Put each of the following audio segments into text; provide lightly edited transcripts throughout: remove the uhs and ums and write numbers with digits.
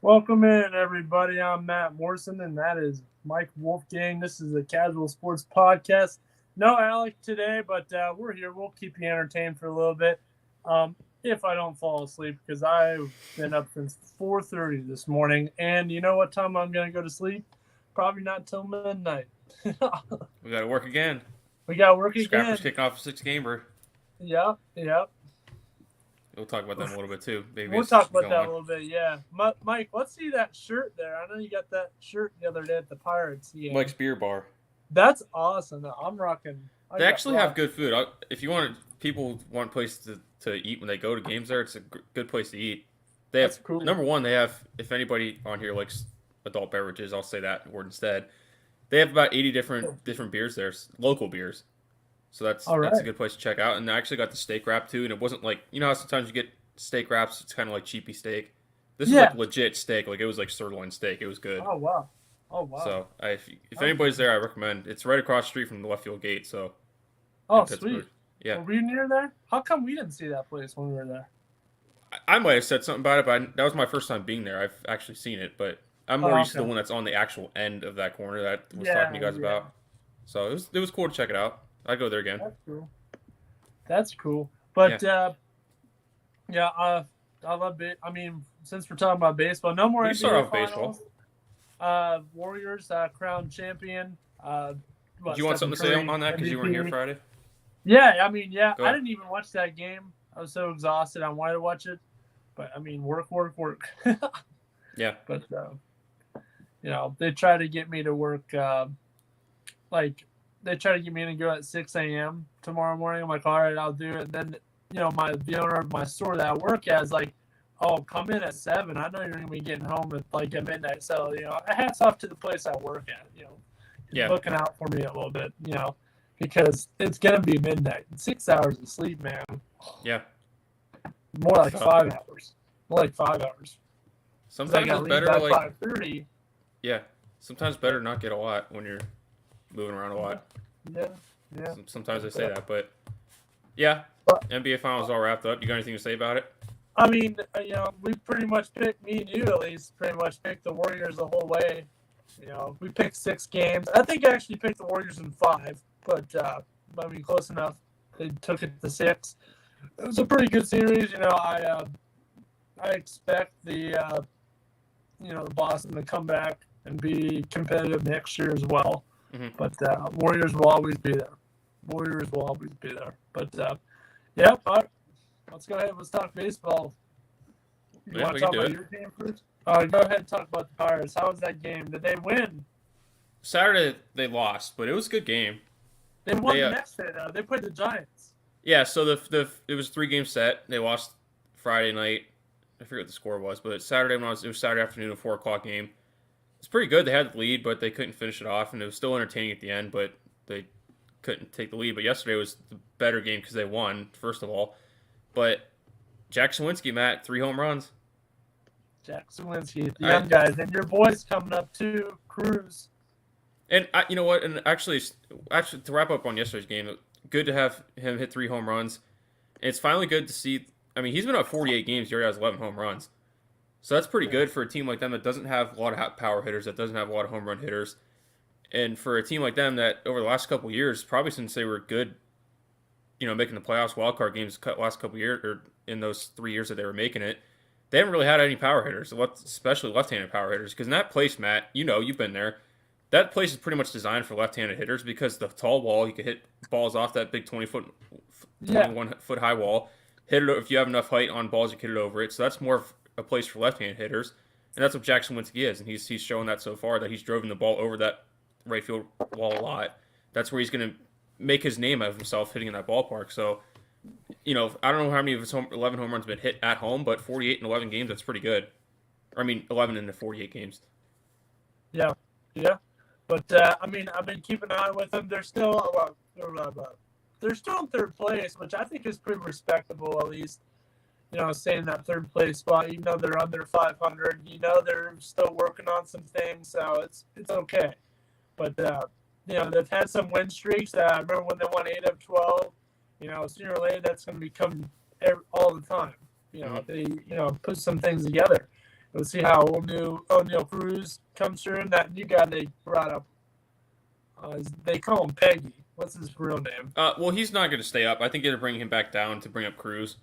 Welcome in, everybody. I'm Matt Morrison, and that is Mike Wolfgang. This is the Casual Sports Podcast. No Alec today, but we're here. We'll keep you entertained for a little bit. If I don't fall asleep, because I've been up since 4:30 this morning, and you know what time I'm going to go to sleep? Probably not till midnight. We got to work again. We got to work Scrappers again. kicking off a six-gamer. Yep. We'll talk about them a little bit too. We'll talk about that a little bit, yeah. Mike, let's see that shirt there. I know you got that shirt the other day at the Pirates game. Mike's Beer Bar. That's awesome. I'm rocking. They actually have good food. If you want, people want a place to eat when they go to games there, it's a good place to eat. They have, cool. Number one, they have, if anybody on here likes adult beverages, I'll say that word instead. They have about 80 different beers there, local beers. So that's a good place to check out. And I actually got the steak wrap too, and it wasn't like, you know how sometimes you get steak wraps, it's kind of like cheapy steak. This is like legit steak, like it was like sirloin steak. It was good. Oh wow. So if anybody's there, I recommend. It's right across the street from the left field gate. So. Oh sweet. Yeah. Were we near there? How come we didn't see that place when we were there? I might have said something about it, but that was my first time being there. I've actually seen it, but I'm more used to the one that's on the actual end of that corner that I was talking to you guys about. So it was cool to check it out. I'd go there again. That's cool. But I love it. I mean, since we're talking about baseball, no more NBA finals. Baseball. Warriors crowned champion. Do you want something to say on that because you weren't here Friday? Yeah, I mean, I didn't even watch that game. I was so exhausted. I wanted to watch it, but I mean, work. Yeah. But they try to get me to work. They try to get me in and go at 6 a.m. tomorrow morning. I'm like, all right, I'll do it. And then, the owner of my store that I work at is like, oh, come in at 7. I know you're going to be getting home at midnight. So, hats off to the place I work at, looking out for me a little bit, because it's going to be midnight. 6 hours of sleep, man. Yeah. More like 5 hours. Sometimes it's better to 5:30. Yeah. Sometimes better not get a lot when you're moving around a lot. Yeah. Sometimes I say that, but NBA Finals all wrapped up. You got anything to say about it? I mean, we pretty much picked, me and you at least, picked the Warriors the whole way. We picked 6 games. I think I actually picked the Warriors in 5, but I mean, close enough. They took it to 6. It was a pretty good series. I expect the Boston to come back and be competitive next year as well. Mm-hmm. But Warriors will always be there. But let's go ahead. Let's talk baseball. You want to talk about your team first? Go ahead and talk about the Pirates. How was that game? Did they win? Saturday they lost, but it was a good game. They won the next day though. They played the Giants. Yeah, so it was a 3-game set. They lost Friday night. I forget what the score was, but Saturday it was Saturday afternoon, a 4:00 game. It's pretty good. They had the lead, but they couldn't finish it off, and it was still entertaining at the end, but they couldn't take the lead. But yesterday was the better game because they won, first of all. But Jack Sawinski, Matt, 3 home runs. Jack Sawinski, the young guys, and your boys coming up too, Cruz. And you know what? And actually, to wrap up on yesterday's game, good to have him hit 3 home runs. And it's finally good to see. I mean, he's been up 48 games. He already has 11 home runs. So that's pretty good for a team like them that doesn't have a lot of power hitters, that doesn't have a lot of home run hitters. And for a team like them that over the last couple of years, probably since they were good, making the playoffs, wild card games last couple of years, or in those 3 years that they were making it, they haven't really had any power hitters, especially left-handed power hitters. Because in that place, Matt, you've been there, that place is pretty much designed for left-handed hitters because the tall wall, you could hit balls off that big 21-foot high wall. Hit it if you have enough height on balls, you can hit it over it. So that's more of a place for left-handed hitters, and that's what Jack Sawinski is, and he's shown that so far, that he's driven the ball over that right field wall a lot. That's where he's going to make his name out of himself, hitting in that ballpark. So, I don't know how many of his 11 home runs have been hit at home, but 48 in 11 games, that's pretty good. 11 in the 48 games. Yeah. But, I've been keeping an eye with them. They're still in third place, which I think is pretty respectable, at least. Staying in that third place spot, even though they're under 500, they're still working on some things, so it's okay. But, they've had some win streaks. I remember when they won 8 of 12. Sooner or later, that's going to become all the time. They, put some things together. We'll see how O'Neal Cruz comes through. And that new guy they brought up, they call him Peggy. What's his real name? Well, he's not going to stay up. I think they're going to bring him back down to bring up Cruz.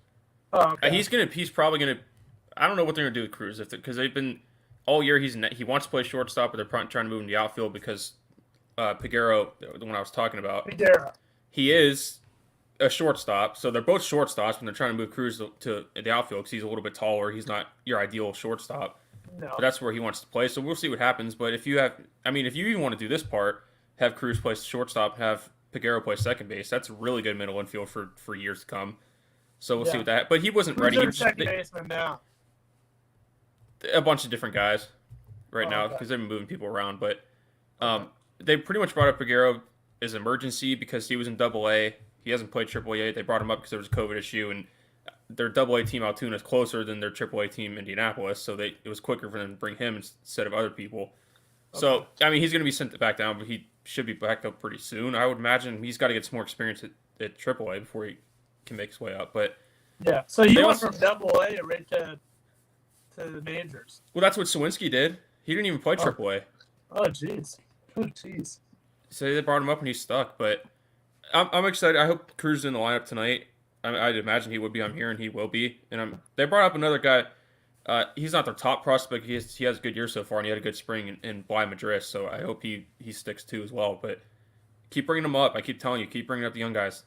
Oh, okay. He's probably gonna. I don't know what they're gonna do with Cruz because they've been all year. He wants to play shortstop, but they're trying to move him to the outfield because Piguero, the one I was talking about, he is a shortstop. So they're both shortstops, and they're trying to move Cruz to the outfield because he's a little bit taller. He's not your ideal shortstop. No. But that's where he wants to play. So we'll see what happens. But if you even want to do this part, have Cruz play shortstop, have Piguero play second base. That's a really good middle infield for years to come. So we'll see what that. But he wasn't ready. Who's their second baseman now? A bunch of different guys right now because they've been moving people around. But they pretty much brought up Piguero as emergency because he was in Double-A. He hasn't played Triple-A. They brought him up because there was a COVID issue, and their Double-A team Altoona is closer than their Triple-A team Indianapolis, so it was quicker for them to bring him instead of other people. Okay. So he's going to be sent back down, but he should be back up pretty soon. I would imagine he's got to get some more experience at Triple-A before he can make his way up. But yeah, so he went from Double-A right to the majors. Well, that's what Sawinski did. He didn't even play Triple-A. Oh, jeez. Oh, jeez. So they brought him up and he's stuck. But I'm excited. I hope Cruz is in the lineup tonight. I'd imagine he would be. I'm hearing he will be. And they brought up another guy. He's not their top prospect. He has a good year so far, and he had a good spring in Bly Madrid. So I hope he sticks too as well. But keep bringing them up. I keep telling you, keep bringing up the young guys.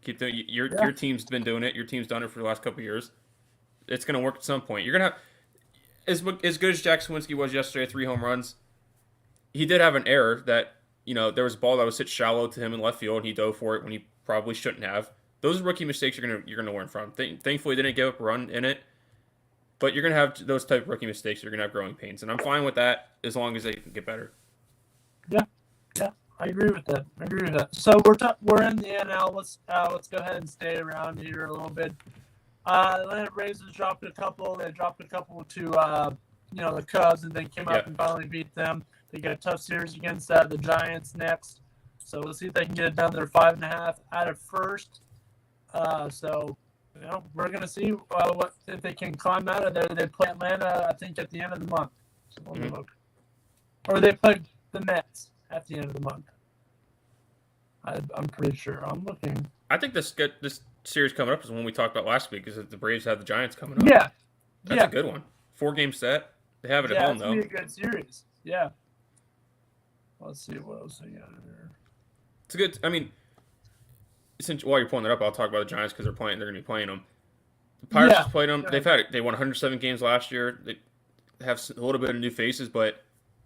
Keep doing. Your team's been doing it. Your team's done it for the last couple of years. It's going to work at some point. You're going to have as good as Jack Sawinski was yesterday, 3 home runs. He did have an error that there was a ball that was hit shallow to him in left field, and he dove for it when he probably shouldn't have. Those are rookie mistakes you're gonna learn from. Thankfully, they didn't give up a run in it, but you're gonna have those type of rookie mistakes. You're gonna have growing pains, and I'm fine with that as long as they can get better. Yeah, I agree with that. So we're in the NL. Let's go ahead and stay around here a little bit. Atlanta Braves dropped a couple. They dropped a couple to the Cubs, and then came up and finally beat them. They got a tough series against the Giants next. So we'll see if they can get it done. They're 5.5 out of first. So we're gonna see what if they can climb out of there. They play Atlanta, I think, at the end of the month. So let me look. Or they play the Mets at the end of the month. I'm pretty sure. I'm looking. I think this series coming up is one we talked about last week. Is that the Braves have the Giants coming up? Yeah, that's a good one. 4-game set. They have it at home though. Yeah, it's gonna be a good series. Yeah. Let's see what else they got in there. It's a good. I mean, since while you're pulling it up, I'll talk about the Giants because they're going to be playing them. The Pirates just played them. Yeah. They won 107 games last year. They have a little bit of new faces, but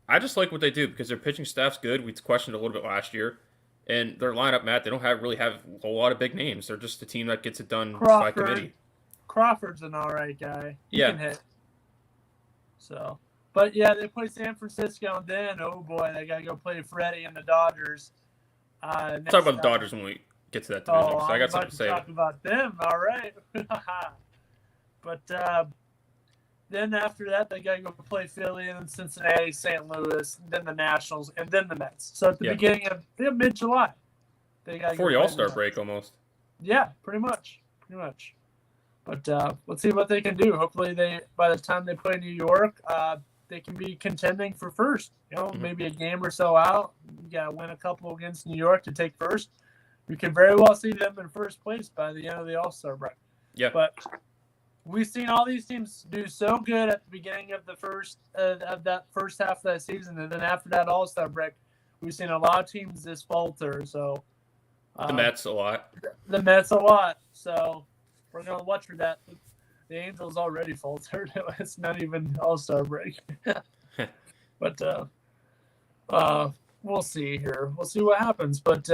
I just like what they do because their pitching staff's good. We questioned a little bit last year, and their lineup, Matt, they don't really have a whole lot of big names. They're just a team that gets it done by committee. Crawford's an all right guy. He can hit. So. But, yeah, they play San Francisco, and then, oh, boy, they got to go play Freddie and the Dodgers. Talk about the Dodgers when we get to that division, because I got something to say. Talk about them, all right. But then after that, they got to go play Philly, and then Cincinnati, St. Louis, and then the Nationals, and then the Mets. So at the beginning of mid-July, they got to before the All-Star break, almost. Yeah, pretty much. But let's see what they can do. Hopefully, by the time they play New York, they can be contending for first. Maybe a game or so out. You got to win a couple against New York to take first. We could very well see them in first place by the end of the All-Star break. Yeah. But we've seen all these teams do so good at the beginning of the first of that first half of that season, and then after that All-Star break, we've seen a lot of teams just falter. So the Mets a lot. The Mets a lot. So we're gonna watch for that. The Angels already faltered. It's not even All-Star break. But we'll see here. We'll see what happens. But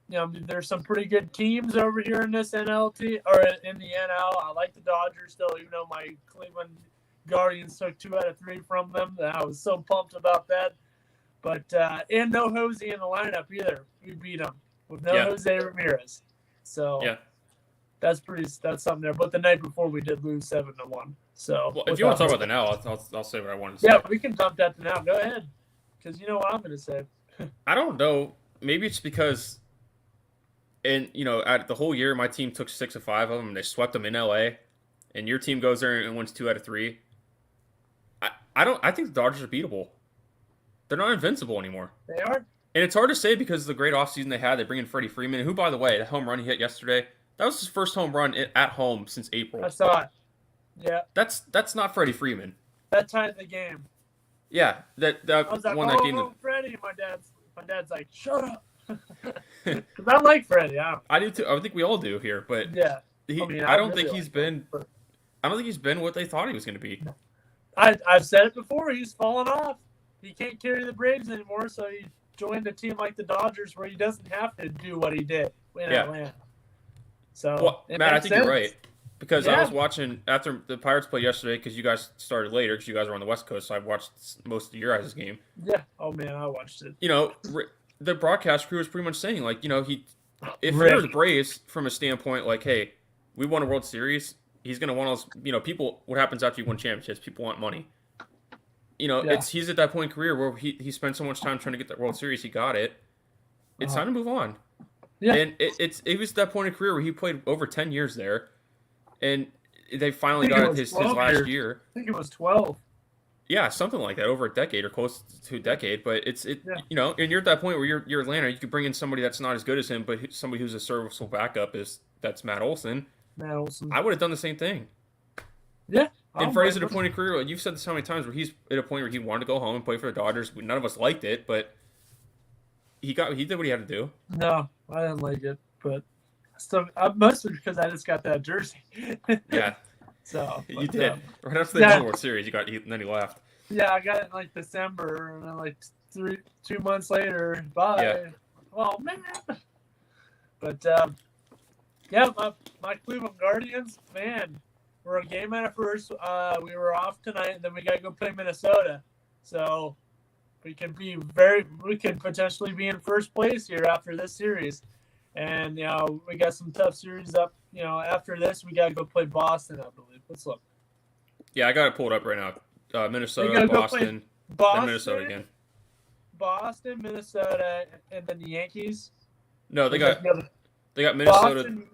there's some pretty good teams over here in this NLT or in the NL. I like the Dodgers still, even though my Cleveland Guardians took 2 out of 3 from them. I was so pumped about that. But and no Jose in the lineup either. We beat them with no Jose Ramirez. So that's something there. But the night before we did lose 7-1. So if you want to talk about the now, I'll say what I want to say. Yeah, we can dump that to now. Go ahead, because you know what I'm going to say. I don't know. Maybe it's because, at the whole year, my team took 6 of 5 of them, and they swept them in LA. And your team goes there and wins 2 out of 3. I think the Dodgers are beatable. They're not invincible anymore. They are. And it's hard to say because of the great offseason they had. They bring in Freddie Freeman, who, by the way, the home run he hit yesterday, that was his first home run at home since April. I saw it. Yeah. That's not Freddie Freeman. That tied the game. Yeah, that I was like, won that game. Freddie. My dad's like, shut up. Because I like Freddie. I do too. I think we all do here, but yeah. I don't think he's been. I don't think he's been what they thought he was going to be. I've said it before. He's fallen off. He can't carry the Braves anymore, so he joined a team like the Dodgers where he doesn't have to do what he did in Atlanta. So, well, Matt, I think you're right. Because I was watching after the Pirates played yesterday because you guys started later because you guys were on the West Coast, so I watched most of your guys' game. Yeah. Oh, man, I watched it. You know, the broadcast crew was pretty much saying, like, you know, if you're the Braves from a standpoint, like, hey, we won a World Series, he's going to want us, you know, people, what happens after you win championships? People want money. You know, he's at that point in career where he spent so much time trying to get that World Series, he got it. It's time to move on. Yeah. And it was that point in career where he played over 10 years there. And they finally got his last year. I think it was 12. Yeah, something like that, over a decade or close to a decade. But you know, and you're at that point where you're Atlanta. You could bring in somebody that's not as good as him, but somebody who's a serviceable backup that's Matt Olson. I would have done the same thing. Yeah. And Freddie's at a point in career. You've said this how many times where he's at a point where he wanted to go home and play for the Dodgers. None of us liked it, but he did what he had to do. No, I didn't like it, but. So mostly because I just got that jersey. Yeah. So you did. Right after the World Series, and then he left. Yeah, I got it in like December, and then like 2 months later, bye. Yeah. Oh man. But my Cleveland Guardians, man, we're a game out of first. We were off tonight, and then we got to go play Minnesota. So we can potentially be in first place here after this series. And, you know, we got some tough series up. You know, after this, we got to go play Boston, I believe. Let's look. Yeah, I got it pulled up right now. Minnesota, Boston, then Minnesota again. Boston, Minnesota, and then the Yankees. No, they got Minnesota. Boston,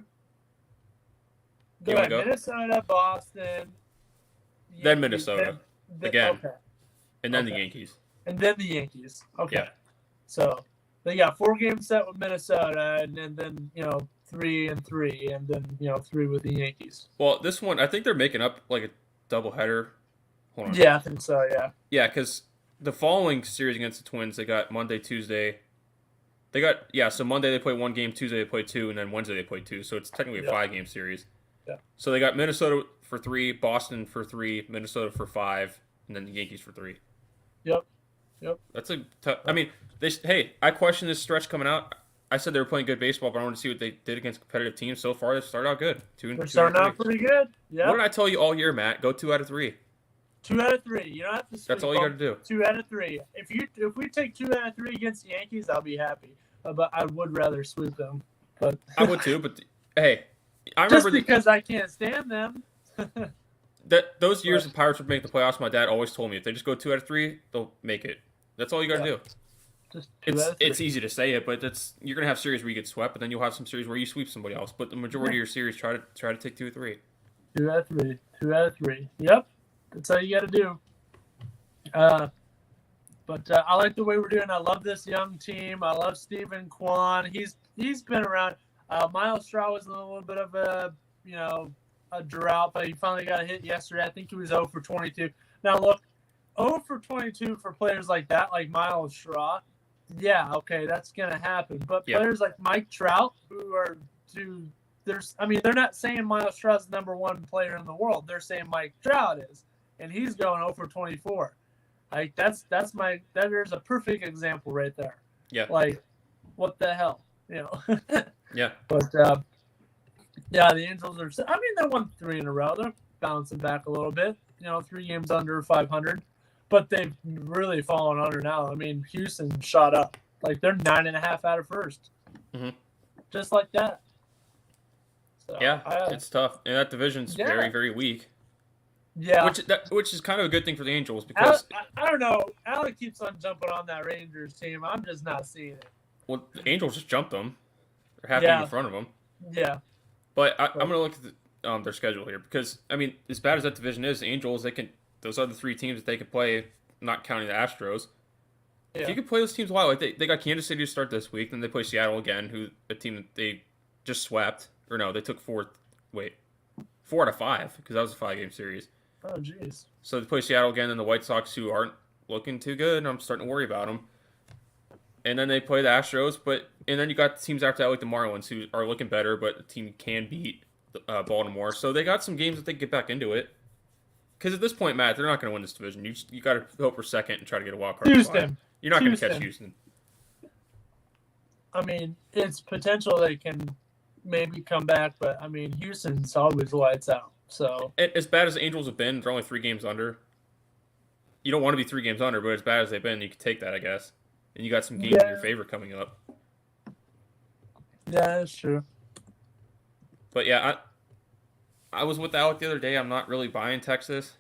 Minnesota, Boston. Yankees, then Minnesota again. Okay. And then the Yankees. And then the Yankees. Okay. Yeah. So they got 4 games set with Minnesota, and then 3 and 3, and then 3 with the Yankees. Well, this one I think they're making up like a doubleheader. Hold on. Yeah, I think so. Yeah. Yeah, because the following series against the Twins, they got Monday, Tuesday. So Monday they play 1 game, Tuesday they play 2, and then Wednesday they play 2. So it's technically a 5-game series. Yeah. So they got Minnesota for 3, Boston for 3, Minnesota for 5, and then the Yankees for 3. Yep. That's a tough. I mean, I questioned this stretch coming out. I said they were playing good baseball, but I want to see what they did against competitive teams. So far, they started out good. They're starting out pretty good. Yeah. What did I tell you all year, Matt? Go 2 out of 3. 2 out of 3. You don't have to. That's all you got to do. 2 out of 3. If we take 2 out of 3 against the Yankees, I'll be happy. But I would rather sweep them. But I would too. But hey, I remember because I can't stand them. Those years the Pirates would make the playoffs. My dad always told me if they just go 2 out of 3, they'll make it. That's all you got to do. Just it's easy to say it, but you're gonna have series where you get swept, but then you'll have some series where you sweep somebody else. But the majority of your series, try to take 2 or 3. 2 out of 3. 2 out of 3. Yep, that's how you got to do. But I like the way we're doing. I love this young team. I love Stephen Kwan. He's been around. Miles Straw was in a little bit of a drought, but he finally got a hit yesterday. I think he was 0 for 22. Now look, 0 for 22 for players like that, like Miles Straw. Yeah, okay, that's gonna happen. But players like Mike Trout, they're not saying Miles Straw's the number 1 player in the world. They're saying Mike Trout is, and he's going 0 for 24. Like there's a perfect example right there. Yeah. Like, what the hell, Yeah. But the Angels are. I mean, they won 3 in a row. They're bouncing back a little bit. 3 games under 500. But they've really fallen under now. I mean, Houston shot up. Like, they're 9.5 out of first. Mm-hmm. Just like that. So, it's tough. And that division's very, very weak. Yeah. Which is kind of a good thing for the Angels because... I don't know. Alec keeps on jumping on that Rangers team. I'm just not seeing it. Well, the Angels just jumped them. They're half in front of them. Yeah. But I'm going to look at their schedule here because, I mean, as bad as that division is, the Angels, those other three teams that they could play, not counting the Astros. Yeah. If you could play those teams well, like they got Kansas City to start this week, then they play Seattle again, who a team that they just swept. Or no, they took 4 out of 5, because that was a 5-game series. Oh, jeez. So they play Seattle again, and the White Sox, who aren't looking too good, and I'm starting to worry about them. And then they play the Astros, and then you got teams after that like the Marlins, who are looking better, but the team can beat Baltimore. So they got some games that they can get back into it. Because at this point, Matt, they're not going to win this division. You got to hope for second and try to get a wild card. Houston. You're not going to catch Houston. I mean, it's potential they can maybe come back, but I mean, Houston's always lights out. So as bad as the Angels have been, they're only 3 games under. You don't want to be 3 games under, but as bad as they've been, you can take that, I guess. And you got some games in your favor coming up. Yeah, that's true. But yeah, I was with Alec the other day. I'm not really buying Texas.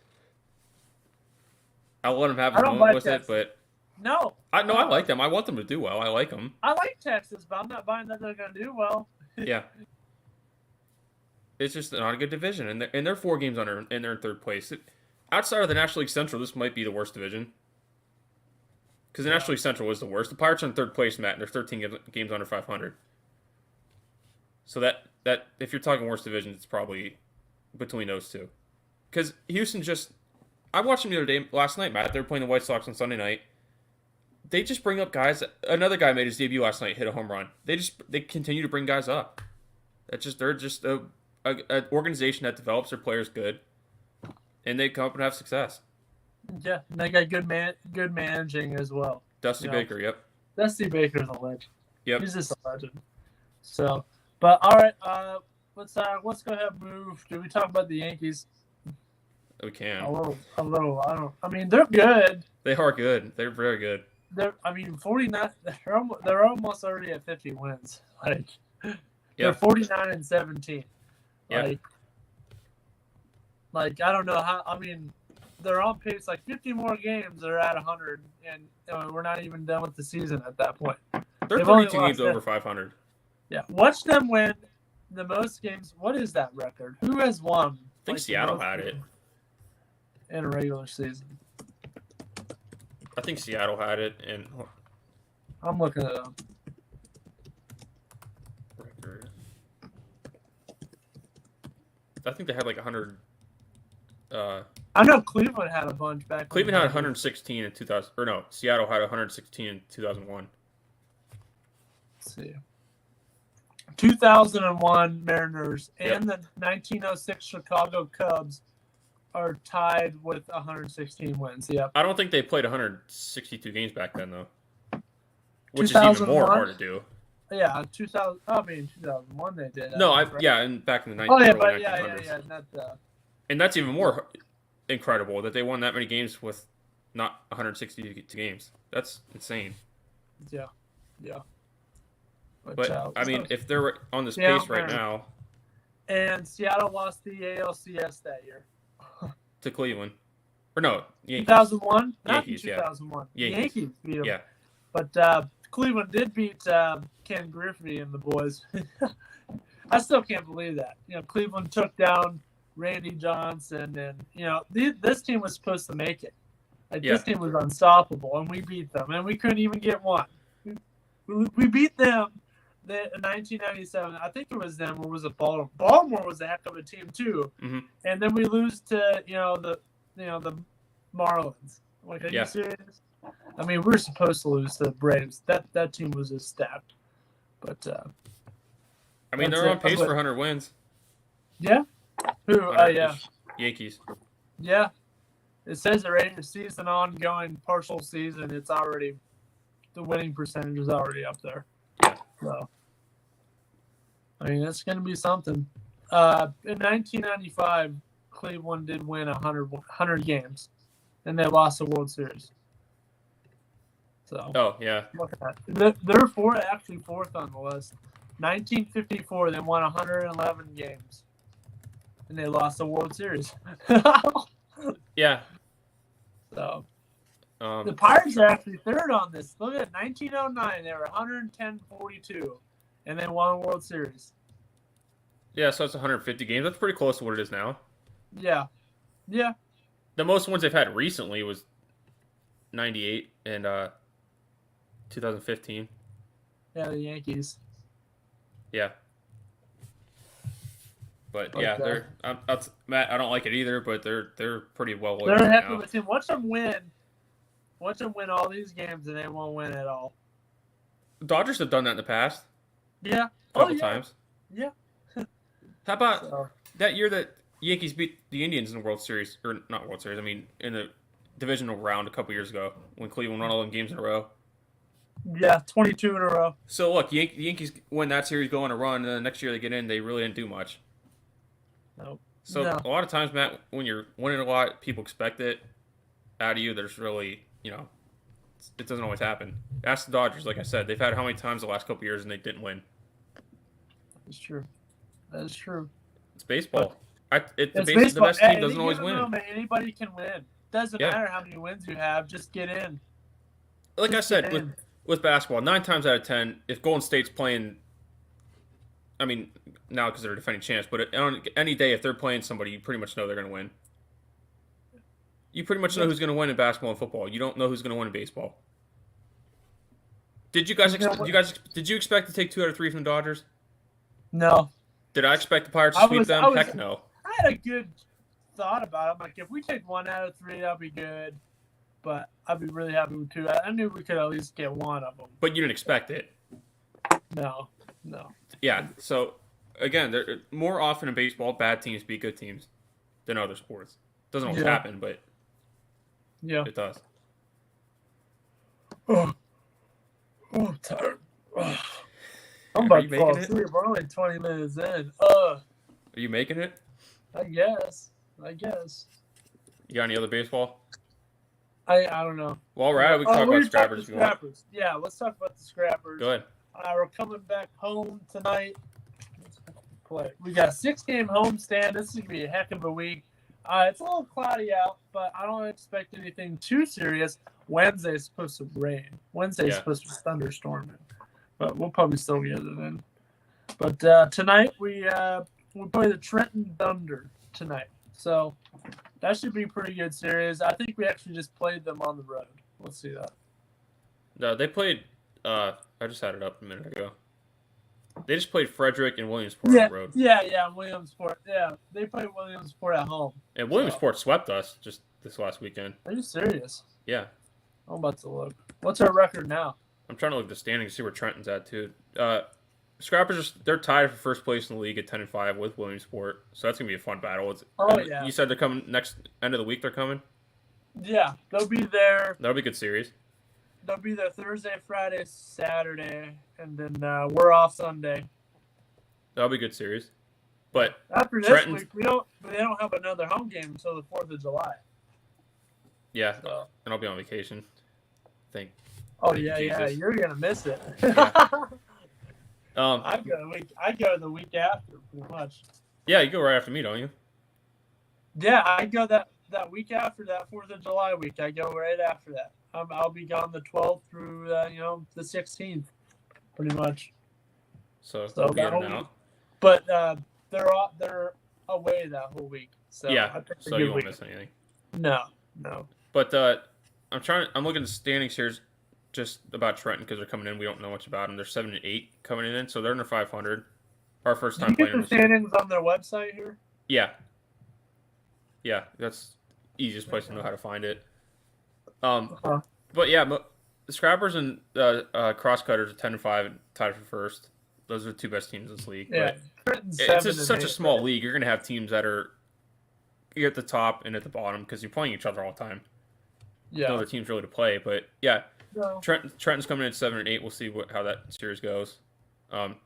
I'll let him have a moment with Texas. It, but no, I like them. I want them to do well. I like them. I like Texas, but I'm not buying that they're going to do well. Yeah, it's just not a good division, and they're 4 games under, and they're in 3rd place. Outside of the National League Central, this might be the worst division. Because the National League Central was the worst. The Pirates are in 3rd place, Matt, and they're 13 games under 500. So that if you're talking worst division, it's probably between those two. Because Houston just... I watched them the other day, last night, Matt. They were playing the White Sox on Sunday night. They just bring up guys. Another guy made his debut last night, hit a home run. They continue to bring guys up. They're just an organization that develops their players good, and they come up and have success. Yeah, and they got good managing as well. Dusty Baker, yep. Dusty Baker's a legend. Yep. He's just a legend. So, but all right, let's go ahead and move. Do we talk about the Yankees? We can. A little. I mean, they're good. They are good. They're very good. 49. They're almost already at 50 wins. They're 49 and 17. Yeah. Like I don't know how. I mean, they're on pace. 50 more games, they're at 100, and we're not even done with the season at that point. They're 32 games over 500. Yeah, watch them win the most games. What is that record? Who has won? I think Seattle had it in a regular season. I think Seattle had it, and I'm looking it up. Record. I think they had 100. I know Cleveland had a bunch back. Cleveland had 116 in 2000, or no, Seattle had 116 in 2001. Let's see. 2001 Mariners and the 1906 Chicago Cubs are tied with 116 wins. Yep. I don't think they played 162 games back then, though. Which is even more hard to do. Yeah, 2001 they did. No, and back in the 1900s. And that's even more incredible that they won that many games with not 162 games. That's insane. Yeah. But I mean, if they're on this pace right now, and Seattle lost the ALCS that year to Cleveland, or no, Yankees. 2001, Yankees, 2001. Yeah. Yankees beat them. Yeah, but Cleveland did beat Ken Griffey and the boys. I still can't believe that. Cleveland took down Randy Johnson, and this team was supposed to make it. This team was unstoppable, and we beat them, and we couldn't even get one. We beat them in 1997. I think it was them, or was it Baltimore? Baltimore was a heck of a team too. Mm-hmm. And then we lose to the Marlins. Are you serious? I mean, we're supposed to lose to the Braves. That team was just stacked. But I mean, they're on pace for 100 wins. Yeah. Who? Yeah. Yankees. Yeah. It says the regular season, ongoing, partial season. It's already the winning percentage is already up there. So, I mean, it's going to be something. In 1995, Cleveland did win 100 games, and they lost the World Series. So, oh yeah, look at that. They're fourth on the list. 1954, they won 111 games, and they lost the World Series. Yeah. So. The Pirates are actually third on this. Look at 1909. They were 110-42, and they won a World Series. Yeah, so it's 150 games. That's pretty close to what it is now. Yeah. The The most wins they've had recently was 98 and 2015. Yeah, the Yankees. Yeah. But yeah, they're Matt. I don't like it either, but they're pretty well. They're happy with him. Watch them win. Watch them win all these games, and they won't win at all. The Dodgers have done that in the past. Yeah, a couple times. Yeah. How about that year that Yankees beat the Indians in the World Series, or not World Series? I mean, in the divisional round a couple years ago when Cleveland won all them games in a row. Yeah, 22 in a row. So look, the Yankees win that series, go on a run, and then the next year they get in, they really didn't do much. Nope. So a lot of times, Matt, when you're winning a lot, people expect it out of you. There's really, it doesn't always happen. Ask the Dodgers, like I said, they've had how many times the last couple years and they didn't win. That's true. That is true. It's baseball. The baseball. best team doesn't always win. Moment, anybody can win. Doesn't matter how many wins you have. Just get in. Like I said, with basketball, 9 times out of 10, if Golden State's playing, I mean, now because they're defending champs, but on any day if they're playing somebody, you pretty much know they're going to win. You pretty much know who's going to win in basketball and football. You don't know who's going to win in baseball. Did you expect to take 2 out of 3 from the Dodgers? No. Did I expect the Pirates to sweep them? Heck no. I had a good thought about it. I'm like, if we take 1 out of 3, that'll be good. But I'd be really happy with 2. I knew we could at least get 1 of them. But you didn't expect it. No. Yeah. So again, more often in baseball, bad teams beat good teams than other sports. Doesn't always happen, but it does. Oh, I'm tired. I'm about to fall asleep. We're only 20 minutes in. Are you making it? I guess. You got any other baseball? I don't know. Well, right. We can talk about Scrappers. Yeah, let's talk about the Scrappers. Go ahead. We're coming back home tonight. We got a 6-game homestand. This is going to be a heck of a week. It's a little cloudy out, but I don't expect anything too serious. Wednesday's supposed to rain. Wednesday's supposed to be thunderstorming. But we'll probably still get it in. But tonight we play the Trenton Thunder tonight. So that should be a pretty good series. I think we actually just played them on the road. Let's see that. No, they played I just had it up a minute ago. They just played Frederick and Williamsport on the road. Yeah, Williamsport. Yeah, they played Williamsport at home. And Williamsport swept us just this last weekend. Are you serious? Yeah. I'm about to look. What's our record now? I'm trying to look at the standings to see where Trenton's at, too. Scrappers, they're tied for first place in the league at 10-5 with Williamsport. So that's going to be a fun battle. Yeah. You said they're coming next end of the week they're coming? Yeah, they'll be there. That'll be a good series. They'll be there Thursday, Friday, Saturday, and then we're off Sunday. That'll be a good series. But after this week, they don't have another home game until the 4th of July. Yeah, and I'll be on vacation. Oh yeah, you're gonna miss it. Yeah. I go the week after, pretty much. Yeah, you go right after me, don't you? Yeah, I go that week after that 4th of July week. I go right after that. I'll be gone the 12th through the 16th, pretty much. So we'll be in and out. But they're away that whole week. So yeah, so you won't miss anything. No. But I'm looking at the standings here just about Trenton because they're coming in. We don't know much about them. They're 7-8 coming in, so they're under 500. Our first time playing. You get the standings on their website here? Yeah. Yeah, that's the easiest place to know how to find it. But yeah, the Scrappers and Crosscutters are 10-5 and tied for first. Those are the 2 best teams in this league. Yeah, but it's such a small league. You're going to have teams that are at the top and at the bottom because you're playing each other all the time. Yeah, no other teams really to play, but yeah, Trenton's coming in at 7-8. We'll see how that series goes.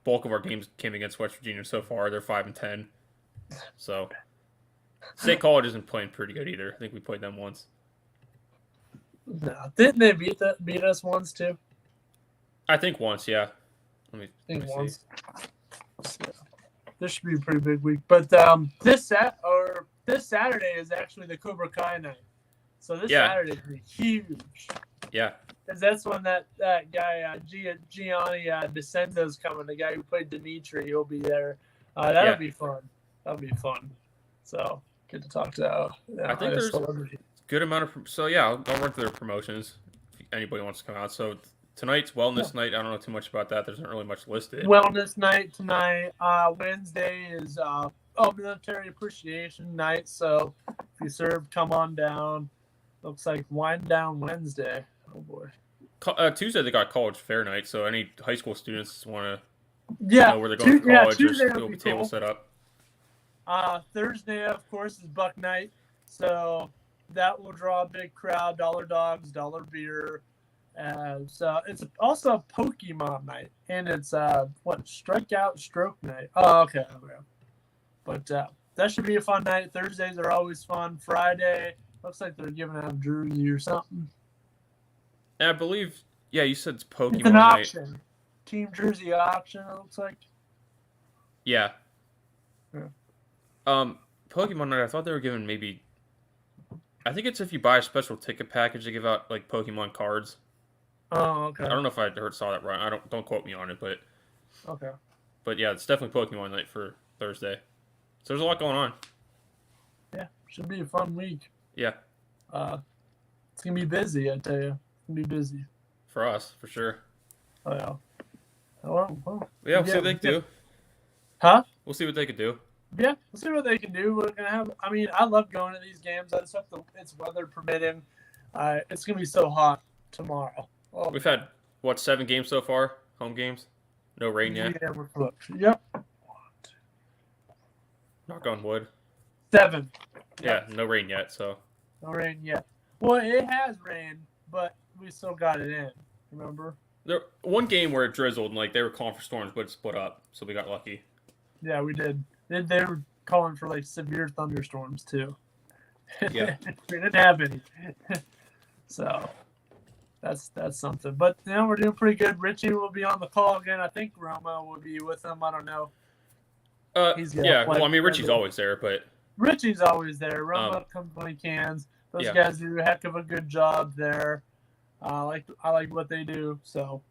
Bulk of our games came against West Virginia so far. They're 5-10. So State College isn't playing pretty good either. I think we played them once. No, didn't they beat us once too? I think once, yeah. Let me once. Yeah. This should be a pretty big week, but this Saturday is actually the Cobra Kai night. So this Saturday is going to be huge. Yeah. Because that's when that guy, Gianni DeCendo's coming, the guy who played Dimitri. He'll be there. That'll be fun. So get to talk to I think a there's celebrity. good amount of. So yeah, I'll run through their promotions if anybody wants to come out. So tonight's wellness night. I don't know too much about that. There's not really much listed. Wellness night tonight. Wednesday is military appreciation night. So if you serve, come on down. Looks like Wind Down Wednesday. Oh boy. Tuesday they got college fair night. So any high school students want to Yeah, know where they're going to college, Tuesday there's will a be table cool. set up. Thursday, of course, is Buck Night. So that will draw a big crowd. Dollar dogs, dollar beer. So it's also Pokemon night, and it's strikeout stroke night. Oh, okay. But that should be a fun night. Thursdays are always fun. Friday looks like they're giving out a jersey or something. And I believe, yeah, you said it's Pokemon It's an night. auction, team jersey auction. It looks like. Yeah. Yeah. Pokemon night. I thought they were giving maybe. I think it's if you buy a special ticket package, they give out like Pokemon cards. Oh, okay. I don't know if I saw that right. Don't quote me on it, but Okay. But yeah, it's definitely Pokemon night for Thursday. So there's a lot going on. Yeah, should be a fun week. Yeah. It's gonna be busy. I tell you, it's gonna be busy. For us, for sure. Oh yeah. Well, Yeah, we'll see what they can do. Huh? We'll see what they can do. Yeah, we'll see what they can do. We're gonna have. I mean, I love going to these games. I just have to. It's weather permitting. It's gonna be so hot tomorrow. Oh, We've had 7 games so far, home games. No rain yet. yeah, we're cooked. Yep. Knock on wood. 7. Yeah, no rain yet. So. No rain yet. Well, it has rained, but we still got it in. Remember? There one game where it drizzled and like they were calling for storms, but it split up, so we got lucky. Yeah, we did. They were calling for like severe thunderstorms too. Yeah. We didn't have any. So that's something. But we're doing pretty good. Richie will be on the call again. I think Roma will be with him. I don't know. Yeah. Well, I mean, Richie's always there, but Richie's always there. Roma comes when he can. Those guys do a heck of a good job there. I like what they do. So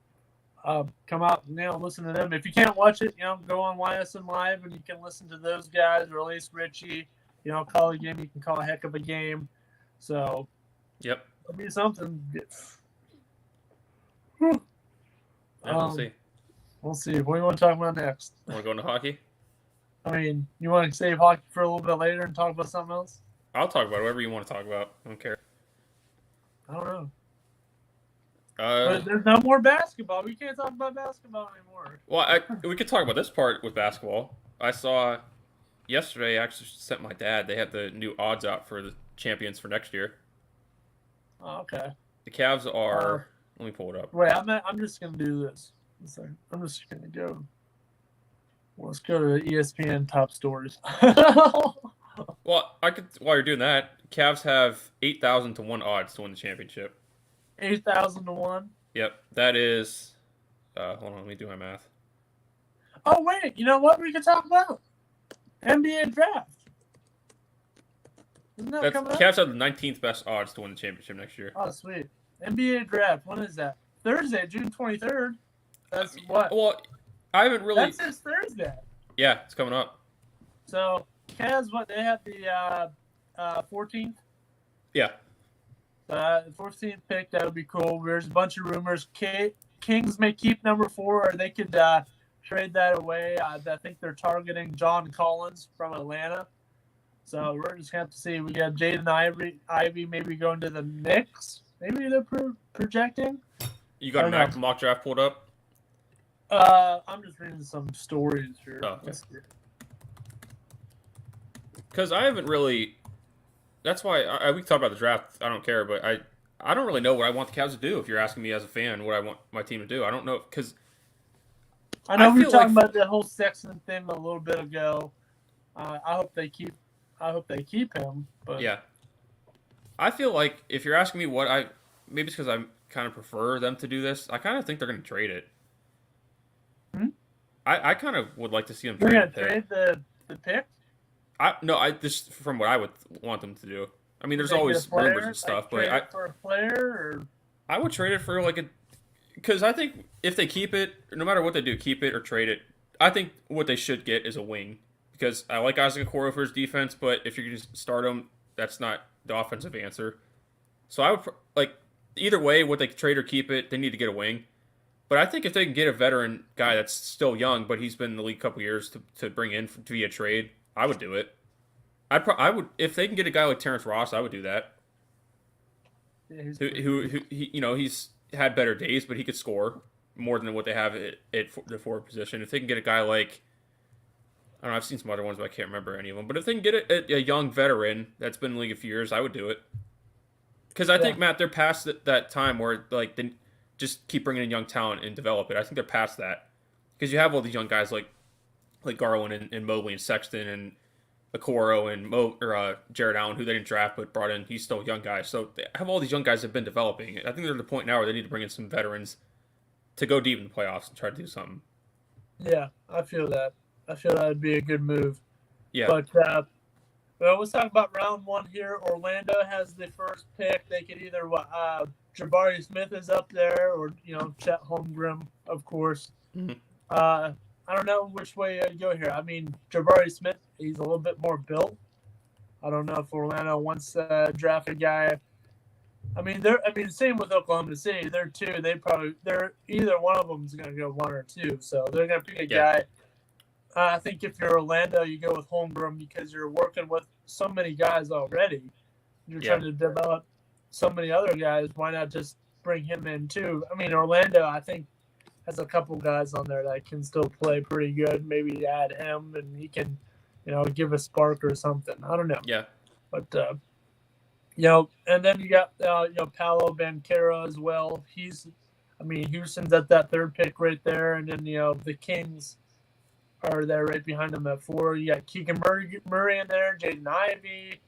come out and listen to them. If you can't watch it, go on YSN Live and you can listen to those guys, or at least Richie. Call a game. You can call a heck of a game. So yep, it'll be something. we'll see. We'll see. What do you want to talk about next? Want to go into hockey? I mean, you want to save hockey for a little bit later and talk about something else? I'll talk about whatever you want to talk about. I don't care. I don't know. But there's no more basketball. We can't talk about basketball anymore. Well, we could talk about this part with basketball. I saw yesterday. I actually sent my dad. They had the new odds out for the champions for next year. Oh, okay. The Cavs are. Let me pull it up. Wait, I'm just gonna do this. I'm just gonna go. Let's go to ESPN top stories. Well, while you're doing that, Cavs have 8,000 to 1 odds to win the championship. 8,000 to 1. Yep, that is. Hold on, let me do my math. Oh wait, you know what we could talk about? NBA draft. Isn't that coming up? Cavs have the 19th best odds to win the championship next year. Oh sweet. NBA draft. When is that? Thursday, June 23rd. That's what? Well, I haven't really. That's this Thursday. Yeah, it's coming up. So Cavs, they had the 14th. Yeah. 14th pick, that would be cool. There's a bunch of rumors. Kings may keep number 4, or they could trade that away. I think they're targeting John Collins from Atlanta. So we're just going to have to see. We got Jaden Ivey maybe going to the Knicks. Maybe they're projecting. You got a mock draft pulled up? I'm just reading some stories here. Oh, okay. Because I haven't really. That's why we can talk about the draft. I don't care, but I don't really know what I want the Cavs to do. If you're asking me as a fan, what I want my team to do, I don't know because. I know we were talking about the whole Sexton thing a little bit ago. I hope they keep him. But yeah, I feel like if you're asking me maybe it's because I kind of prefer them to do this. I kind of think they're going to trade it. I kind of would like to see them trade. They're going to trade the pick. Just from what I would want them to do. I mean, there's always rumors and stuff, but for a player, or I would trade it for because I think if they keep it, no matter what they do, keep it or trade it. I think what they should get is a wing. because I like Isaac Okoro for his defense, but if you're going to start him, that's not the offensive answer. So I would like either way, would they trade or keep it? They need to get a wing. But I think if they can get a veteran guy that's still young, but he's been in the league a couple years to bring in via trade, I would do it. I would if they can get a guy like Terrence Ross, I would do that. Yeah, He's had better days, but he could score more than what they have at the forward position. If they can get a guy like I don't know, I've seen some other ones, but I can't remember any of them. But if they can get a young veteran that's been in the league a few years, I would do it. Because I think Matt, they're past that time where like they just keep bringing in young talent and develop it. I think they're past that because you have all these young guys like Garland and Mobley and Sexton and Okoro and Jared Allen, who they didn't draft but brought in. He's still a young guy. So they have all these young guys that have been developing. I think they're at the point now where they need to bring in some veterans to go deep in the playoffs and try to do something. Yeah, I feel that. I feel that would be a good move. Yeah. But well, let's talk about round one here. Orlando has the first pick. They could either Jabari Smith is up there, or Chet Holmgren, of course. Mm-hmm. I don't know which way I'd go here. I mean, Jabari Smith, he's a little bit more built. I don't know if Orlando wants to draft a guy. I mean, same with Oklahoma City. They're either one of them is going to go one or two. So they're going to pick a guy. I think if you're Orlando, you go with Holmgren because you're working with so many guys already. You're trying to develop so many other guys. Why not just bring him in too? I mean, Orlando, I think, has a couple guys on there that can still play pretty good. Maybe add him and he can, give a spark or something. I don't know. Yeah. But, and then you got, Paolo Banchero as well. Houston's at that third pick right there. And then, the Kings are there right behind them at 4. You got Keegan Murray in there, Jaden Ivey.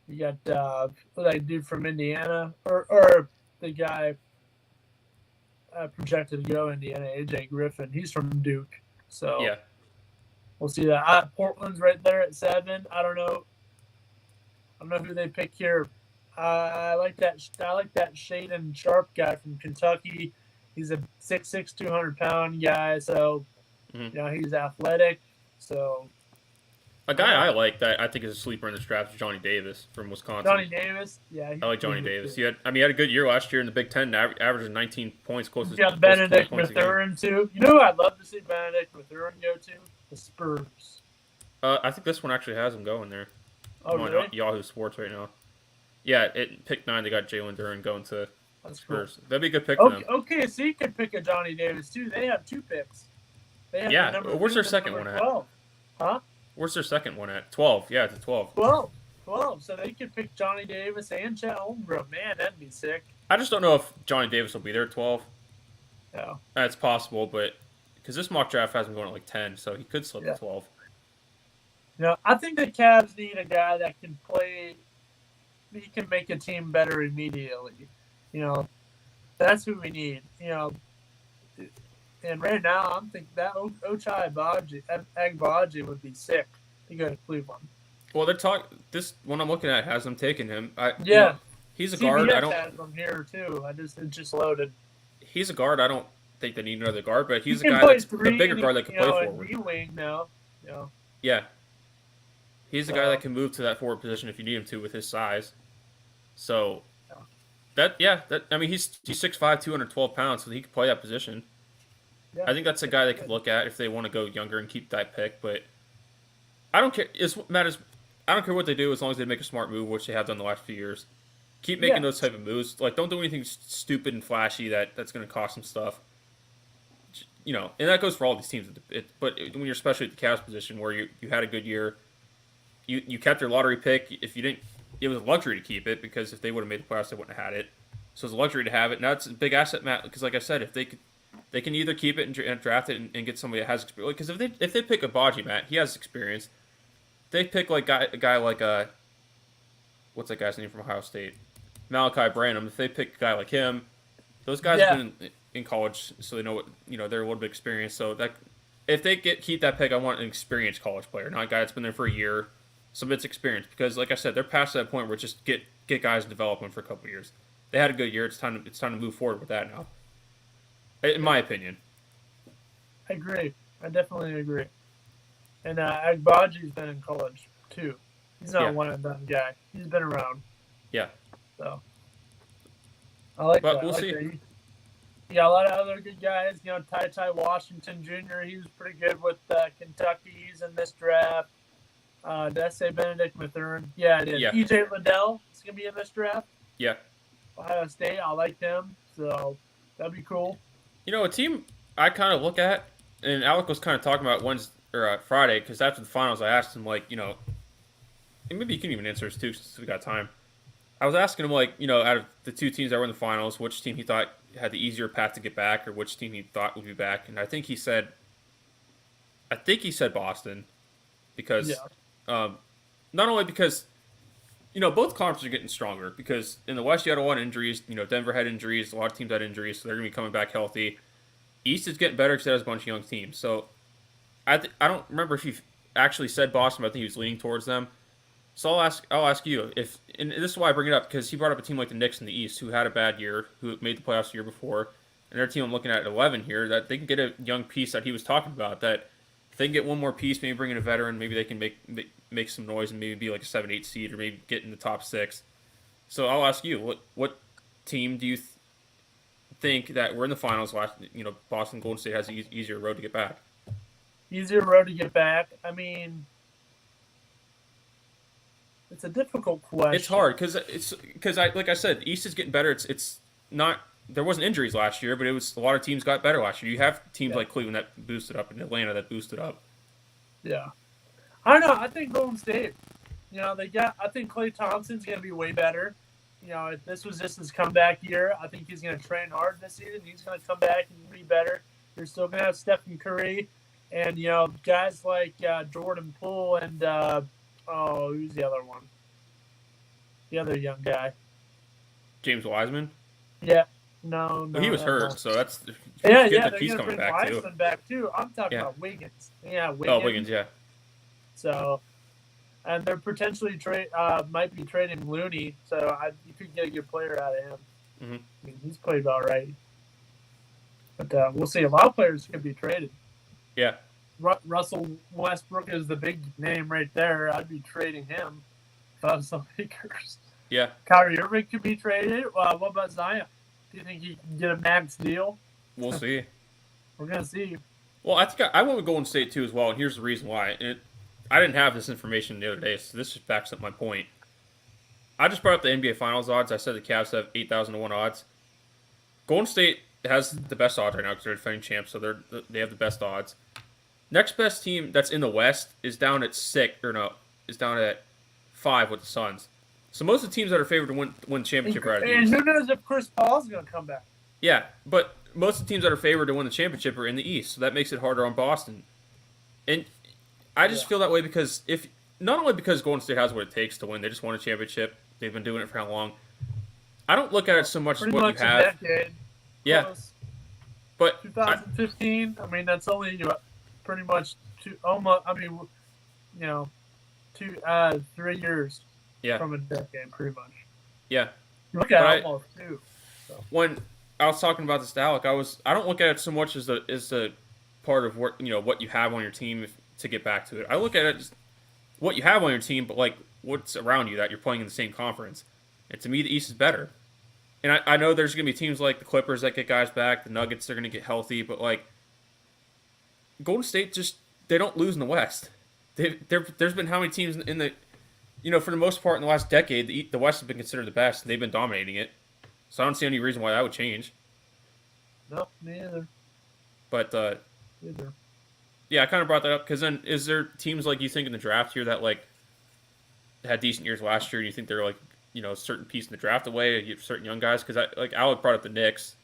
You got that dude from Indiana, or the guy projected to go Indiana, AJ Griffin. He's from Duke, so we'll see that. Portland's right there at 7. I don't know who they pick here. I like that Shaden Sharp guy from Kentucky. He's a 6'6", 200-pound guy, so. He's athletic, so. A guy I like that I think is a sleeper in this draft is Johnny Davis from Wisconsin. Johnny Davis, yeah. I like Johnny Davis. He had a good year last year in the Big Ten, averaging 19 points, close to. You got Benedict Mathurin too. You know who I'd love to see Benedict Mathurin go to? The Spurs. I think this one actually has him going there. Oh, really? Yahoo Sports right now. Yeah, at pick 9 they got Jalen Duren going to the Spurs. Cool. That'd be a good pick for them. OKC could pick a Johnny Davis too. They have 2 picks. Where's their second one 12. at? Huh? Where's their second one at? 12. Yeah, it's a 12. 12. So they could pick Johnny Davis and Chet Holmgren. Man, that'd be sick. I just don't know if Johnny Davis will be there at 12. Yeah. That's possible, but because this mock draft has him going at like 10, so he could slip to 12. I think the Cavs need a guy that can play. He can make a team better immediately. That's who we need. And right now, I'm thinking that Ochai Agbaji would be sick to go to Cleveland. Well, this one I'm looking at has them taking him. He's a CBS guard. I don't. Has him here too. It's just loaded. He's a guard. I don't think they need another guard, but he's a guy that's a bigger guard that can play forward. Wing now. Yeah. He's a guy that can move to that forward position if you need him to with his size. So, he's 6'5", 212 pounds, so he could play that position. Yeah, I think that's a guy they could look at if they want to go younger and keep that pick. But I don't care. I don't care what they do as long as they make a smart move, which they have done the last few years. Keep making those type of moves. Like, don't do anything stupid and flashy that's going to cost them stuff. And that goes for all these teams. But when you're especially at the Cavs position where you had a good year, you kept your lottery pick. If you didn't, it was a luxury to keep it because if they would have made the playoffs, they wouldn't have had it. So it's a luxury to have it. Now it's a big asset, Matt, because like I said, if they can either keep it and draft it and get somebody that has experience. Because if they pick Agbaji, Matt, he has experience. They pick a guy like what's that guy's name from Ohio State? Malachi Branham. If they pick a guy like him, those guys have been in college, so they know what they're a little bit experienced. So that if they keep that pick, I want an experienced college player, not a guy that's been there for a year, some of its experience. Because like I said, they're past that point where it's just get guys in development for a couple of years. They had a good year. It's time to move forward with that now. In my opinion. I agree. I definitely agree. And Agbaji's been in college too. He's not Yeah. a one and done guy. He's been around. Yeah. So I like But that. we'll I like see. that. You got a lot of other good guys. You know, Ty Washington Jr. He was pretty good with Kentucky. He's in this draft. Did I say Benedict Mathurin? Yeah, I did. Yeah. EJ Liddell is going to be in this draft. Yeah. Ohio State, I like them. So that'd be cool. You know, a team I kind of look at, and Alec was kind of talking about Wednesday or Friday, because after the finals, I asked him, like, you know, and maybe you can even answer this too, since we got time. I was asking him, like, you know, out of the two teams that were in the finals, which team he thought had the easier path to get back, or which team he thought would be back. And I think he said Boston, because not only because, you know, both conferences are getting stronger, because in the West you had a lot of injuries. You know, Denver had injuries, a lot of teams had injuries, so they're going to be coming back healthy. East is getting better because it has a bunch of young teams. So I don't remember if he actually said Boston, but I think he was leaning towards them. So I'll ask you if, and this is why I bring it up, because he brought up a team like the Knicks in the East, who had a bad year, who made the playoffs the year before, and their team I'm looking at 11 here, that they can get a young piece that he was talking about, that if they can get one more piece, maybe bring in a veteran, maybe they can make some noise and maybe be like a 7-8 seed, or maybe get in the top 6. So I'll ask you, what team do you think that we're in the finals last? You know, Boston Golden State has an easier road to get back. Easier road to get back. I mean, it's a difficult question. It's hard because like I said, the East is getting better. It's not, there wasn't injuries last year, but it was a lot of teams got better last year. You have teams like Cleveland that boosted up, and Atlanta that boosted up. Yeah, I don't know. I think Golden State. You know, I think Klay Thompson's going to be way better. You know, if this was just his comeback year, I think he's going to train hard this season. He's going to come back and be better. You're still going to have Stephen Curry, and you know, guys like Jordan Poole and who's the other one? The other young guy. James Wiseman. Yeah. No. Well, he was hurt, so that's good that he's coming back too. Back too. I'm talking about Wiggins. Yeah, Wiggins. Oh, Wiggins, yeah. So, and they're potentially might be trading Looney, so you could get a good player out of him. Mm-hmm. I mean, he's played all right, but we'll see. A lot of players could be traded. Yeah. Russell Westbrook is the big name right there. I'd be trading him if I was the Lakers. Yeah. Kyrie Irving could be traded. What about Zion? Do you think he can get a max deal? We'll see. We're going to see. Well, I think I went with Golden State too as well, and here's the reason why. I didn't have this information the other day, so this just backs up my point. I just brought up the NBA Finals odds. I said the Cavs have 8,000 to 1 odds. Golden State has the best odds right now because they're defending champs, so they have the best odds. Next best team that's in the West is down at 5 with the Suns. So most of the teams that are favored to win the championship are out of the East. And who knows if Chris Paul's going to come back? Yeah, but most of the teams that are favored to win the championship are in the East, so that makes it harder on Boston. And I just feel that way because not only because Golden State has what it takes to win, they just won a championship. They've been doing it for how long? I don't look at it so much as what you have. A decade. Yeah, Close. but 2015. I mean, that's only pretty much almost. I mean, you know, 3 years. Yeah. From a decade, pretty much. Yeah. You look at almost 2. So. When I was talking about this to Alec, I don't look at it so much as the part of what you have on your team to get back to it. I look at it as what you have on your team, but like what's around you that you're playing in the same conference. And to me, the East is better. And I know there's going to be teams like the Clippers that get guys back, the Nuggets are going to get healthy, but like Golden State they don't lose in the West. There's been how many teams in the for the most part in the last decade, the West has been considered the best, and they've been dominating it. So I don't see any reason why that would change. No, me either. But yeah, I kind of brought that up because then is there teams like you think in the draft here that like had decent years last year, and you think they're like a certain piece in the draft away, you have certain young guys? Because like Alec brought up the Knicks.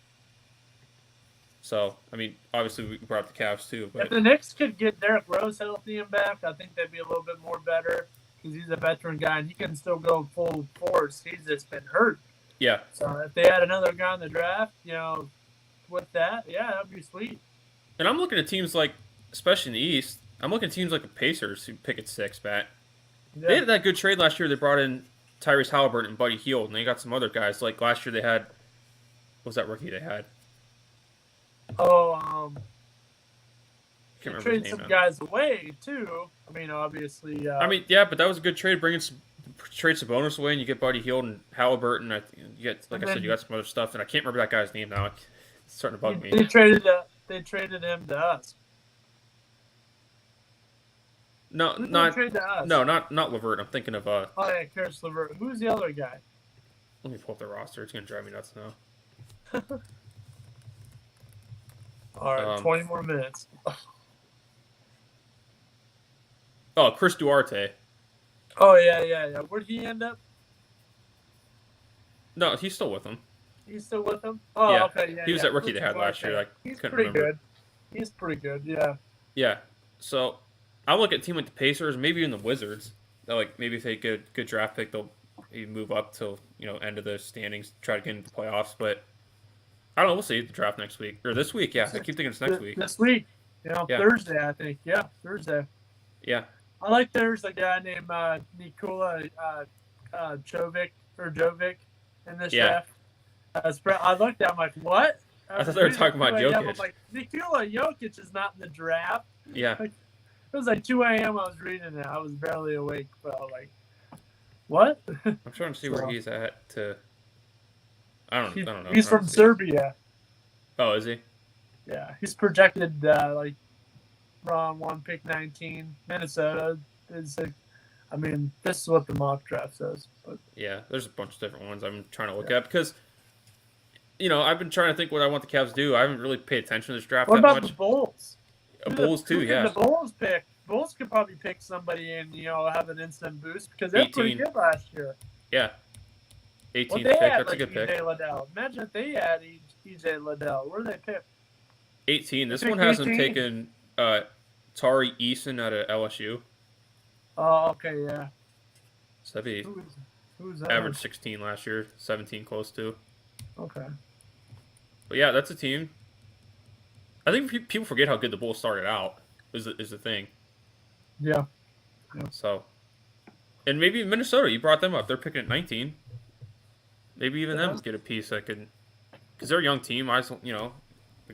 So I mean, obviously we brought up the Cavs too. But if the Knicks could get Derrick Rose healthy and back, I think they'd be a little bit more better. Because he's a veteran guy and he can still go full force. He's just been hurt. Yeah. So if they had another guy in the draft, with that, yeah, that'd be sweet. And I'm looking at teams like, especially in the East, I'm looking at teams like the Pacers who pick at 6, Matt. Yeah. They had that good trade last year. They brought in Tyrese Halliburton and Buddy Hield, and they got some other guys. Like last year they had, what was that rookie they had? Oh, can't remember his trade name some now. guys away too. I mean, obviously. Yeah, but that was a good trade. Trade Sabonis away, and you get Buddy Hield and Halliburton. You get, like I said, you got some other stuff, and I can't remember that guy's name now. It's starting to bug me. They traded him to us. No, Who did not they trade to us? no, not Levert. I'm thinking of Oh yeah, Karis LeVert. Who's the other guy? Let me pull up the roster. It's gonna drive me nuts now. All right, 20 more minutes. Oh, Chris Duarte. Oh yeah. Where'd he end up? No, he's still with them. He's still with them? Oh, Yeah. okay. Yeah, He was that rookie they had Duarte. last year. He's couldn't pretty remember. good. He's pretty good. Yeah. Yeah. So I look at a team like the Pacers, maybe even the Wizards. That maybe if they get a good draft pick, they'll maybe move up till end of the standings, try to get into the playoffs. But I don't know. We'll see the draft next week or this week. Yeah, I keep thinking it's next week. This week. Yeah. Thursday, I think. Yeah, Thursday. Yeah. I like there's a guy named Nikola Jovic in this draft. I looked at him like, what? I thought they were talking about Jokic. I'm like, Nikola Jokic is not in the draft. Yeah. It was like 2 a.m. I was reading it. I was barely awake, but I was like, what? I'm trying to see where he's at. I don't know. He's from Serbia. Oh, is he? Yeah, he's projected round 1, pick 19. Minnesota is this is what the mock draft says. But yeah, there's a bunch of different ones I'm trying to look at because, I've been trying to think what I want the Cavs to do. I haven't really paid attention to this draft what that about much. the Bulls? Bulls too, yeah. The Bulls pick. Bulls could probably pick somebody and have an instant boost because they're pretty good last year. Yeah. 18th Well, pick. had, That's a good pick. EJ Liddell. Imagine if they had EJ Liddell. Where did they pick? 18. This one has them taking Tari Eason out of LSU. Oh, okay, yeah. So that'd be who's that? average 16 last year, 17 close to. Okay. But yeah, that's a team. I think people forget how good the Bulls started out. Is the thing. Yeah. So, and maybe Minnesota, you brought them up. They're picking at 19. Maybe even them get a piece that could, because they're a young team. I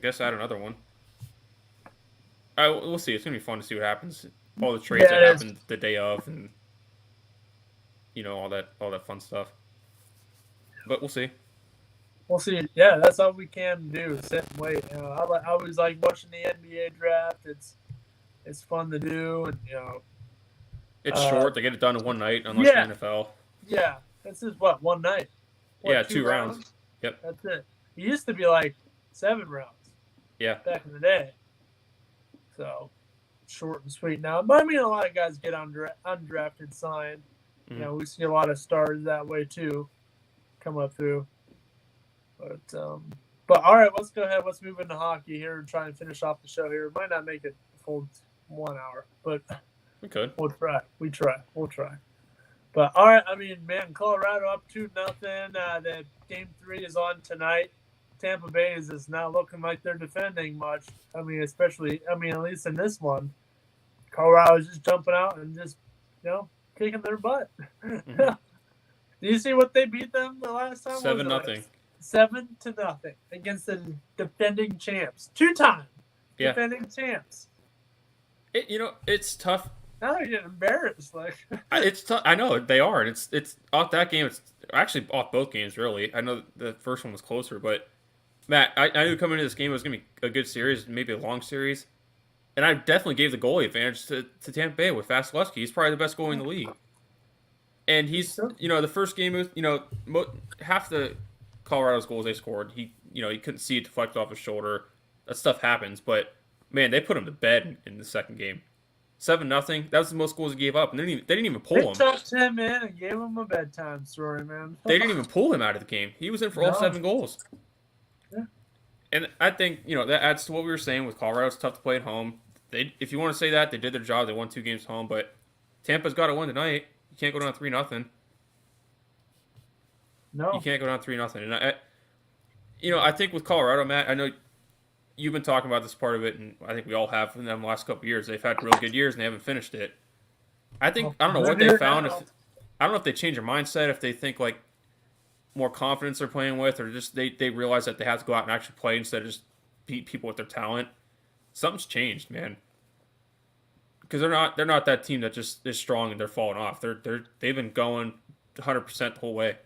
guess add another one. We'll see. It's gonna be fun to see what happens. All the trades that happened the day of, and all that fun stuff. But we'll see. We'll see. Yeah, that's all we can do. Sit and wait. I always like watching the NBA draft. It's fun to do, and it's short. They get it done in one night, unlike the NFL. Yeah, this is one night. Yeah, 2 rounds. Yep. That's it. It used to be like 7 rounds. Yeah. Back in the day. So short and sweet now. But a lot of guys get undrafted signed. Mm-hmm. We see a lot of stars that way too come up through. But all right, let's go ahead. Let's move into hockey here and try and finish off the show here. Might not make it a full 1 hour, but we could. We'll try. We'll try. But all right, Colorado up 2-0. The game 3 is on tonight. Tampa Bay is just not looking like they're defending much. Especially at least in this one, Colorado is just jumping out and just kicking their butt. Mm-hmm. Do you see what they beat them the last time? 7-0. 7-0 against the defending champs. 2-time defending champs. It's tough. Now they're getting embarrassed. It's tough. I know they are, and it's off that game. It's actually off both games, really. I know the first one was closer, but Matt, I knew coming into this game it was going to be a good series, maybe a long series, and I definitely gave the goalie advantage to Tampa Bay with Vasilevsky. He's probably the best goalie in the league, and he's the first game was half the Colorado's goals they scored, he couldn't see it deflect off his shoulder. That stuff happens, but man, they put him to bed in the second game. 7-0. That was the most goals he gave up, and they didn't even pull him. They tucked him in and gave him a bedtime story, man. They didn't even pull him out of the game. He was in for all 7 goals. Yeah. And I think that adds to what we were saying with Colorado. It's tough to play at home. If you want to say that, they did their job. They won 2 games at home, but Tampa's got to win tonight. You can't go down 3-0. No, you can't go down 3-0. And I think with Colorado, Matt, I know you've been talking about this part of it, and I think we all have in the last couple of years. They've had really good years, and they haven't finished it. I don't know what they found. I don't know if they change their mindset, if they think more confidence they're playing with, or just they realize that they have to go out and actually play instead of just beat people with their talent. Something's changed, man. because they're not that team that just is strong and they're falling off. They've been going 100% the whole way.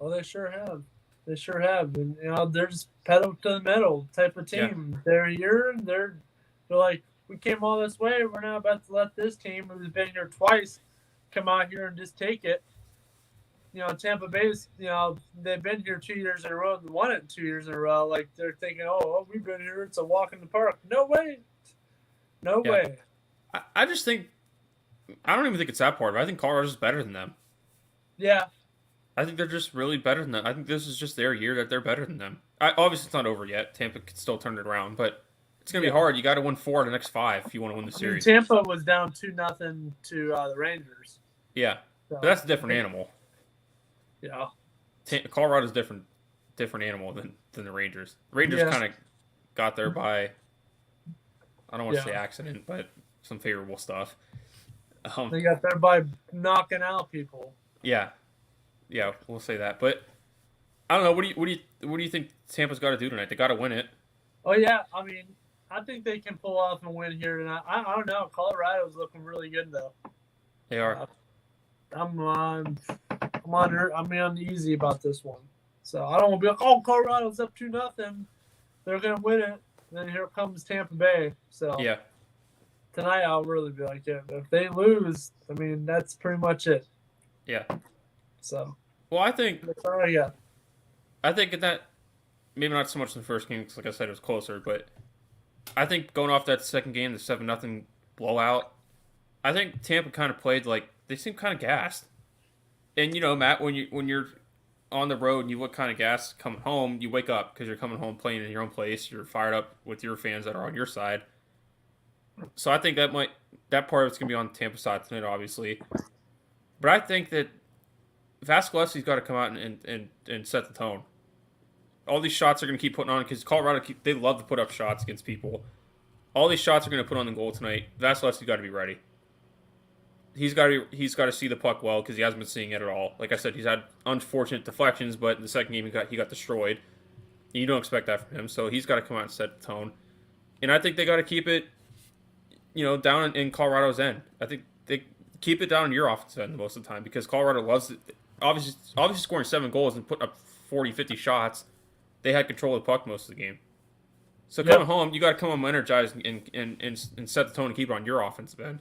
Oh, they sure have. They sure have. And they're just pedal to the metal type of Yeah, team. They're here and they're like, we came all this way. We're now about to let this team who's been here twice come out here and just take it. Tampa Bay's, they've been here 2 years in a row and won it 2 years in a row. Like they're thinking, oh, we've been here. It's a walk in the park. No way. No yeah. way. I just think I don't even think it's that part of it. I think Colorado's better than them. Yeah. I think they're just really better than them. I think this is just their year that they're better than them. Obviously, it's not over yet. Tampa could still turn it around, but it's going to be hard. You got to win 4 of the next 5 if you want to win the series. Tampa was down 2-0 to the Rangers. Yeah, So, but that's a different animal. Yeah. Colorado's different animal than the Rangers. The Rangers kind of got there by, I don't want to say accident, but some favorable stuff. They got there by knocking out people. Yeah, we'll say that. But I don't know. What do you think Tampa's got to do tonight? They got to win it. Oh yeah, I mean, I think they can pull off and win here tonight. I don't know. Colorado's looking really good though. They are. I'm uneasy about this one. So I don't want to be like, oh, Colorado's up 2-0. They're gonna win it. And then here comes Tampa Bay. So yeah. Tonight I'll really be like, yeah. If they lose, I mean, that's pretty much it. Yeah. So. Well, I think. That's all I got. I think that maybe not so much in the first game because, like I said, it was closer. But I think going off that second game, the 7-0 blowout, I think Tampa kind of played like they seemed kind of gassed. And Matt, when you're on the road and you look kind of gassed coming home, you wake up because you're coming home playing in your own place. You're fired up with your fans that are on your side. So I think that part of it's gonna be on Tampa side tonight, obviously. But I think that Vasilevsky's got to come out and set the tone. All these shots are going to keep putting on because Colorado they love to put up shots against people. All these shots are going to put on the goal tonight. Vasilevsky's got to be ready. He's got to see the puck well because he hasn't been seeing it at all. Like I said, he's had unfortunate deflections, but in the second game he got destroyed. And you don't expect that from him, so he's got to come out and set the tone. And I think they got to keep it, down in Colorado's end. I think they keep it down in your offensive end most of the time because Colorado loves it. Obviously scoring 7 goals and putting up 40, 50 shots. They had control of the puck most of the game. So coming home, you got to come home energized and set the tone and keep it on your offensive end.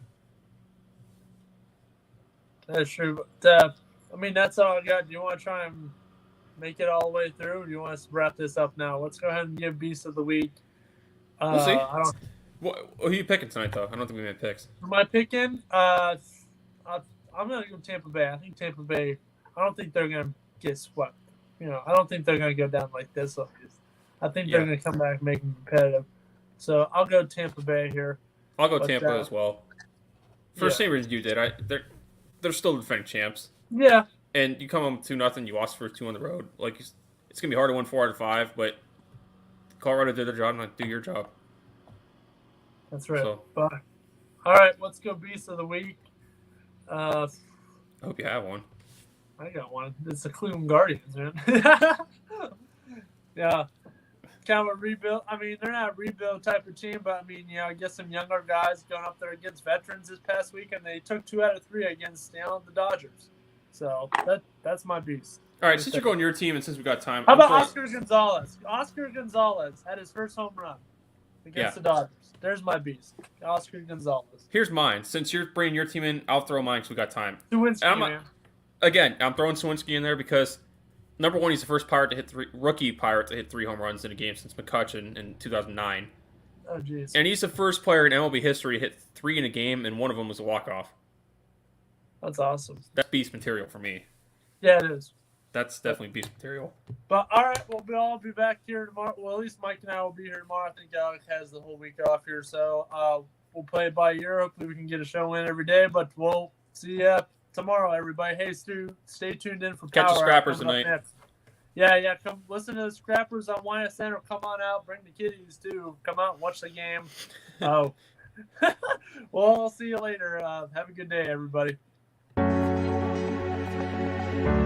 That's true. But, that's all I got. Do you want to try and make it all the way through? Or do you want us to wrap this up now? Let's go ahead and give Beast of the Week. We'll see. Who are you picking tonight, though? I don't think we made picks. Am I picking? I'm going to go Tampa Bay. I think Tampa Bay, I don't think they're going to get swept. I don't think they're going to go down like this. I think they're going to come back and make them competitive. So I'll go Tampa Bay here. I'll go Tampa as well. For the same reason you did. They're still defending champs. Yeah. And you come home 2-0, you lost for 2 on the road. Like it's going to be hard to win 4 out of 5, but Colorado did their job, and do your job. That's right. So, all right, let's go Beast of the Week. I hope you have one. I got one. It's the Cleveland Guardians, man. Yeah. Kind of a rebuild. They're not a rebuild type of team, but I guess some younger guys going up there against veterans this past week, and they took 2 out of 3 against the Dodgers. So that's my Beast. All right, since you're going your team and since we got time, how about Oscar Gonzalez? Oscar Gonzalez had his first home run against the Dodgers. There's my Beast, Oscar Gonzalez. Here's mine. Since you're bringing your team in, I'll throw mine because we got time. Suwinski, man. Again, I'm throwing Suwinski in there because, number one, he's the first rookie Pirate to hit 3 home runs in a game since McCutchen in 2009. Oh, jeez. And he's the first player in MLB history to hit 3 in a game, and one of them was a walk-off. That's awesome. That's beast material for me. Yeah, it is. That's definitely beast material. But, all right, we'll all be back here tomorrow. Well, at least Mike and I will be here tomorrow. I think Alex has the whole week off here. So we'll play it by ear. Hopefully we can get a show in every day. But we'll see you tomorrow, everybody. Hey, Stu, stay tuned in for Catch Power the Scrappers tonight. Yeah. Come listen to the Scrappers on YSN or come on out. Bring the kiddies, too. Come out and watch the game. Well, I'll see you later. Have a good day, everybody.